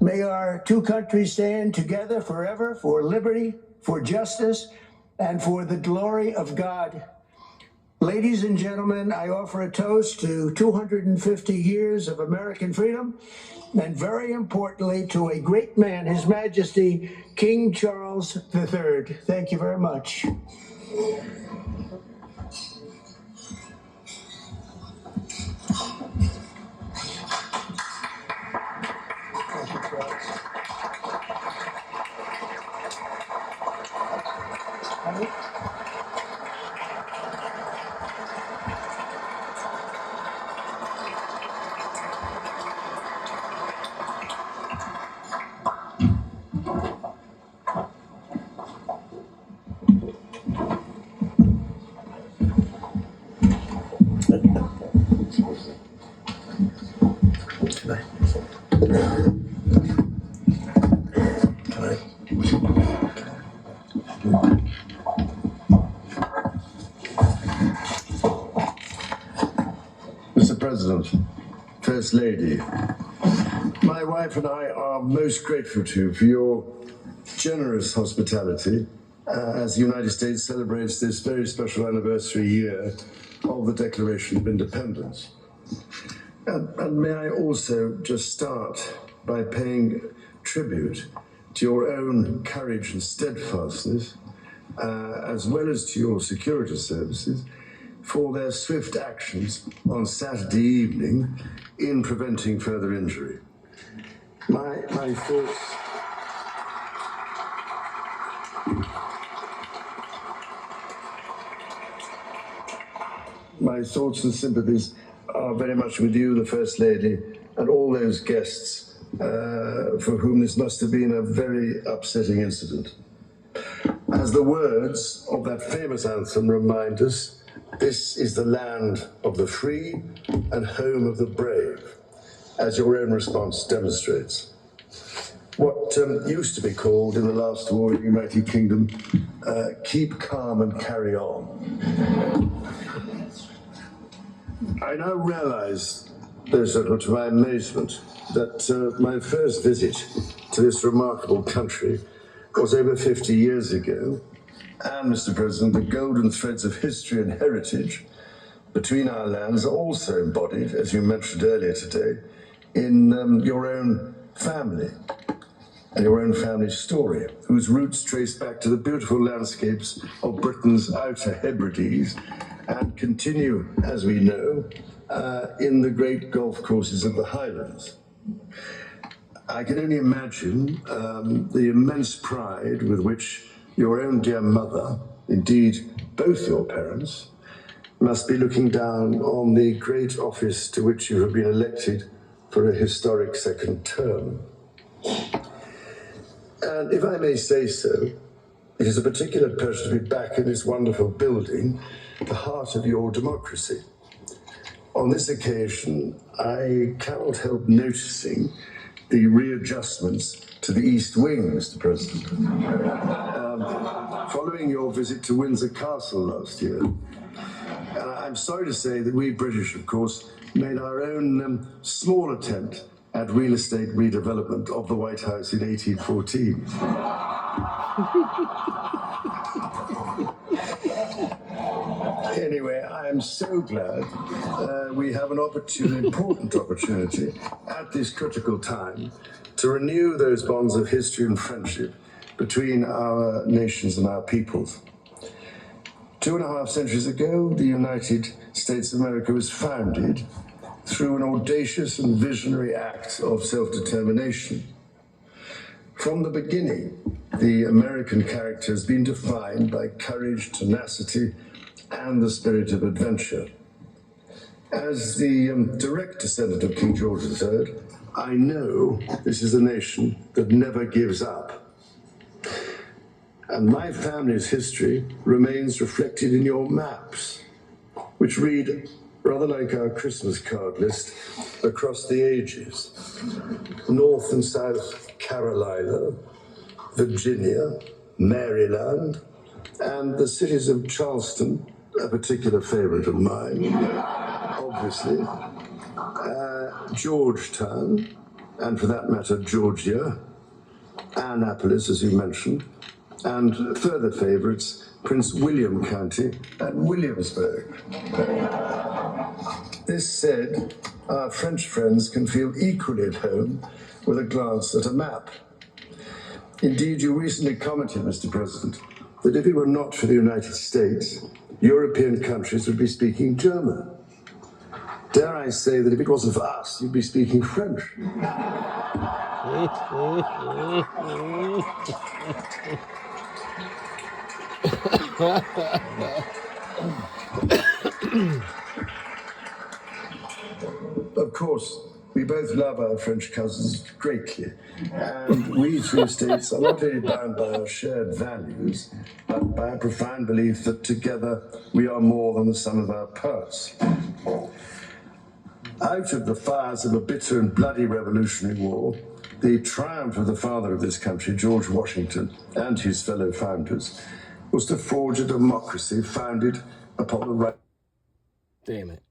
May our two countries stand together forever for liberty, for justice, and for the glory of God. Ladies and gentlemen, I offer a toast to 250 years of American freedom, and very importantly, to a great man, His Majesty King Charles III. Thank you very much. Mr. President, First Lady, my wife and I are most grateful to you for your generous hospitality as the United States celebrates this very special anniversary year of the Declaration of Independence. And may I also just start by paying tribute to your own courage and steadfastness, as well as to your security services, for their swift actions on Saturday evening in preventing further injury. My thoughts and sympathies are very much with you, the First Lady, and all those guests for whom this must have been a very upsetting incident. As the words of that famous anthem remind us, this is the land of the free and home of the brave, as your own response demonstrates. What used to be called in the last war in the United Kingdom, keep calm and carry on. I now realize, to my amazement, that my first visit to this remarkable country was over 50 years ago. And, Mr. President, the golden threads of history and heritage between our lands are also embodied, as you mentioned earlier today, in your own family and your own family story, whose roots trace back to the beautiful landscapes of Britain's Outer Hebrides and continue, as we know, in the great golf courses of the Highlands. I can only imagine the immense pride with which your own dear mother, indeed both your parents, must be looking down on the great office to which you have been elected for a historic second term. And if I may say so, it is a particular pleasure to be back in this wonderful building, the heart of your democracy. On this occasion, I cannot help noticing the readjustments to the East Wing, Mr. President. Following your visit to Windsor Castle last year, I'm sorry to say that we British, of course, made our own small attempt at real estate redevelopment of the White House in 1814. Anyway, I am so glad we have an important opportunity at this critical time to renew those bonds of history and friendship between our nations and our peoples. 2.5 centuries ago, the United States of America was founded through an audacious and visionary act of self-determination. From the beginning, the American character has been defined by courage, tenacity, and the spirit of adventure. As the direct descendant of King George III, I know this is a nation that never gives up. And my family's history remains reflected in your maps, which read rather like our Christmas card list across the ages. North and South Carolina, Virginia, Maryland, and the cities of Charleston, a particular favorite of mine, obviously, Georgetown, and for that matter, Georgia, Annapolis, as you mentioned, and further favourites, Prince William County and Williamsburg. This said, our French friends can feel equally at home with a glance at a map. Indeed, you recently commented, Mr. President, that if it were not for the United States, European countries would be speaking German. Dare I say that if it wasn't for us, you'd be speaking French. Of course, we both love our French cousins greatly, and we three states are not only bound by our shared values, but by a profound belief that together we are more than the sum of our parts. Out of the fires of a bitter and bloody Revolutionary War, the triumph of the father of this country, George Washington, and his fellow founders, was to forge a democracy founded upon the right. Damn it.